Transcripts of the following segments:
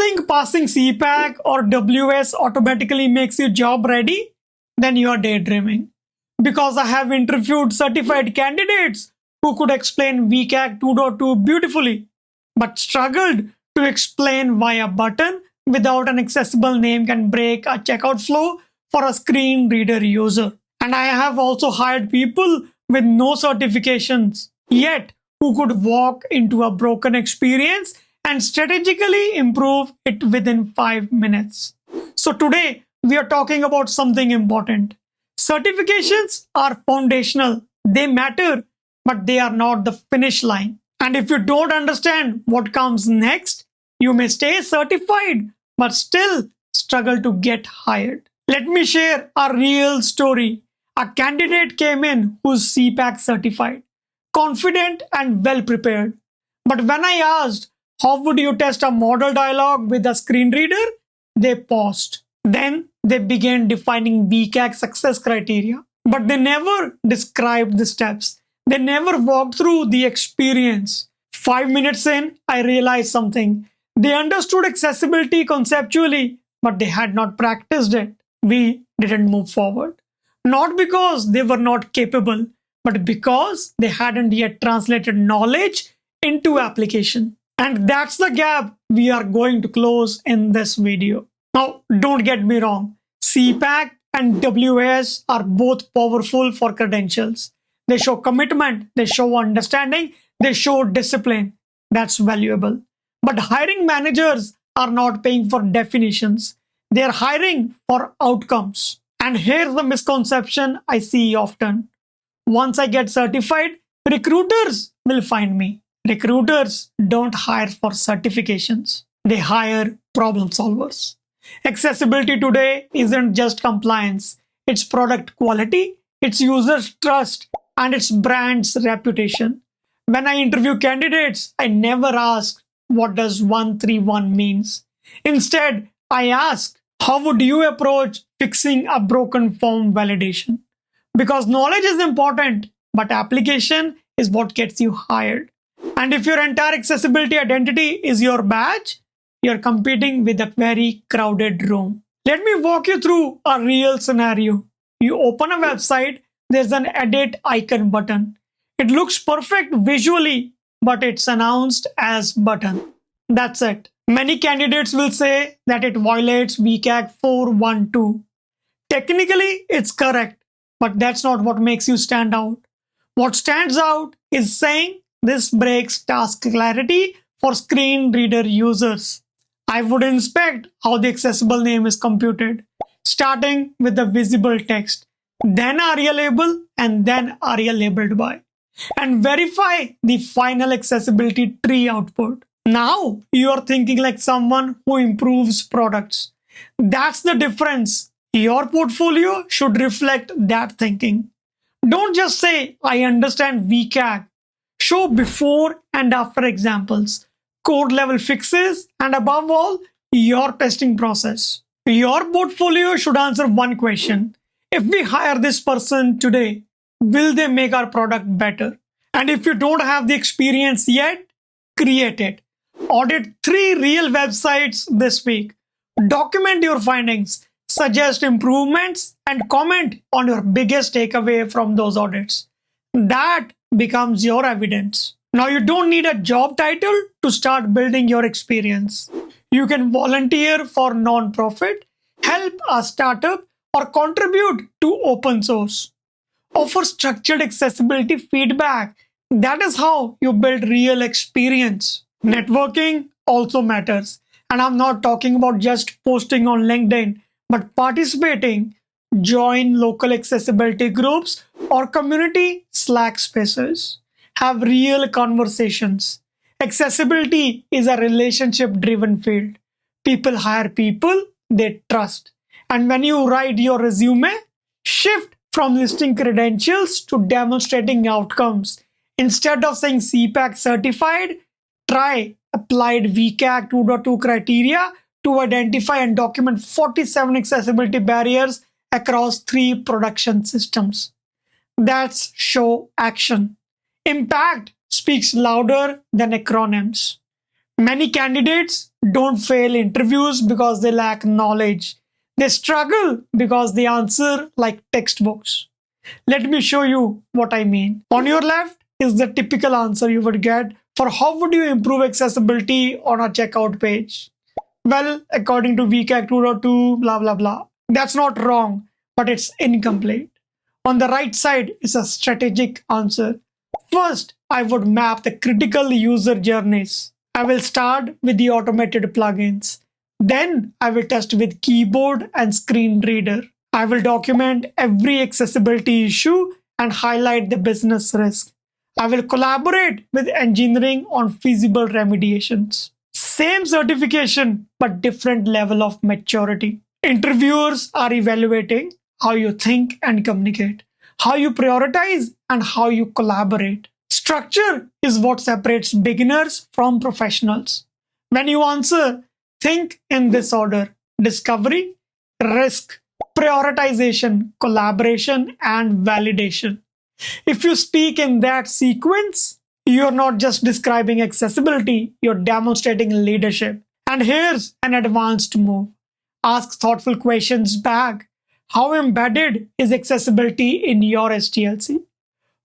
think passing CPACC or WS automatically makes you job ready? Then you are daydreaming. Because I have interviewed certified candidates who could explain WCAG 2.2 beautifully, but struggled to explain why a button without an accessible name can break a checkout flow for a screen reader user. And I have also hired people with no certifications, yet who could walk into a broken experience and strategically improve it within 5 minutes. So today, we are talking about something important. Certifications are foundational. They matter, but they are not the finish line. And if you don't understand what comes next, you may stay certified, but still struggle to get hired. Let me share a real story. A candidate came in who's CPACC certified, confident and well prepared. But when I asked, how would you test a model dialog with a screen reader? They paused. Then they began defining WCAG success criteria. But they never described the steps. They never walked through the experience. 5 minutes in, I realized something. They understood accessibility conceptually, but they had not practiced it. We didn't move forward. Not because they were not capable, but because they hadn't yet translated knowledge into application. And that's the gap we are going to close in this video. Now, don't get me wrong. CPACC and WAS are both powerful for credentials. They show commitment, they show understanding, they show discipline. That's valuable. But hiring managers are not paying for definitions. They're hiring for outcomes. And here's the misconception I see often. Once I get certified, recruiters will find me. Recruiters don't hire for certifications. They hire problem solvers. Accessibility today isn't just compliance. It's product quality, it's users' trust, and it's brand's reputation. When I interview candidates, I never ask, what does 131 means? Instead, I ask, how would you approach fixing a broken form validation? Because knowledge is important, but application is what gets you hired. And if your entire accessibility identity is your badge, you're competing with a very crowded room. Let me walk you through a real scenario. You open a website, there's an edit icon button. It looks perfect visually, but it's announced as button. That's it. Many candidates will say that it violates WCAG 412. Technically, it's correct, but that's not what makes you stand out. What stands out is saying this breaks task clarity for screen reader users. I would inspect how the accessible name is computed, starting with the visible text, then ARIA label, and then ARIA labeled by, and verify the final accessibility tree output. Now you are thinking like someone who improves products. That's the difference. Your portfolio should reflect that thinking. Don't just say, I understand WCAG. Show before and after examples, code level fixes, and above all, your testing process. Your portfolio should answer one question. If we hire this person today, will they make our product better? And if you don't have the experience yet, create it. Audit 3 real websites this week. Document your findings, suggest improvements, and comment on your biggest takeaway from those audits. That becomes your evidence. Now you don't need a job title to start building your experience. You can volunteer for non-profit, help a startup, or contribute to open source. Offer structured accessibility feedback. That is how you build real experience. Networking also matters. And I'm not talking about just posting on LinkedIn, but participating. Join local accessibility groups or community Slack spaces. Have real conversations. Accessibility is a relationship-driven field. People hire people they trust. And when you write your resume, shift from listing credentials to demonstrating outcomes. Instead of saying CPACC certified, try applied WCAG 2.2 criteria to identify and document 47 accessibility barriers across 3 production systems. That's show action. Impact speaks louder than acronyms. Many candidates don't fail interviews because they lack knowledge. They struggle because they answer like textbooks. Let me show you what I mean. On your left is the typical answer you would get for how would you improve accessibility on a checkout page. Well, according to VCAC 2.2, blah blah blah. That's not wrong, but it's incomplete. On the right side is a strategic answer. First, I would map the critical user journeys. I will start with the automated plugins. Then I will test with keyboard and screen reader. I will document every accessibility issue and highlight the business risk. I will collaborate with engineering on feasible remediations. Same certification, but different level of maturity. Interviewers are evaluating how you think and communicate, how you prioritize, and how you collaborate. Structure is what separates beginners from professionals. When you answer, think in this order: discovery, risk, prioritization, collaboration, and validation. If you speak in that sequence, you're not just describing accessibility, you're demonstrating leadership. And here's an advanced move. Ask thoughtful questions back. How embedded is accessibility in your SDLC?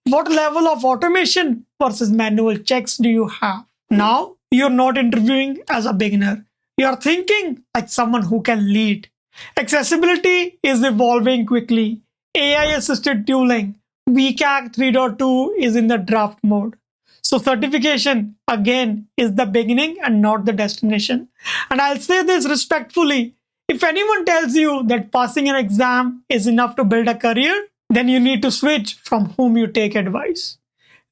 What level of automation versus manual checks do you have? Now, you're not interviewing as a beginner. You're thinking like someone who can lead. Accessibility is evolving quickly. AI-assisted tooling, VCAC 3.2 is in the draft mode. So certification, again, is the beginning and not the destination. And I'll say this respectfully. If anyone tells you that passing an exam is enough to build a career, then you need to switch from whom you take advice.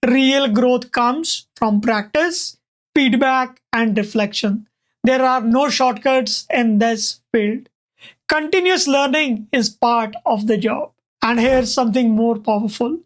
Real growth comes from practice, feedback, and reflection. There are no shortcuts in this field. Continuous learning is part of the job. And here's something more powerful.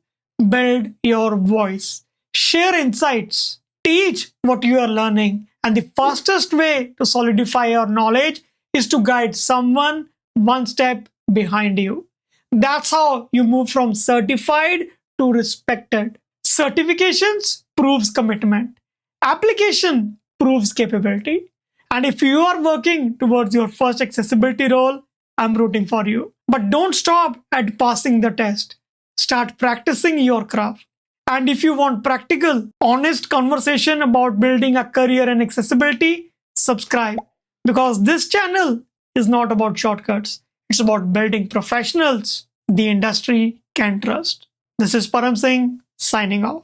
Build your voice. Share insights. Teach what you are learning. And the fastest way to solidify your knowledge is to guide someone one step behind you. That's how you move from certified to respected. Certifications proves commitment. Application proves capability. And if you are working towards your first accessibility role, I'm rooting for you. But don't stop at passing the test. Start practicing your craft. And if you want practical, honest conversation about building a career in accessibility, subscribe. Because this channel is not about shortcuts. It's about building professionals the industry can trust. This is Param Singh signing off.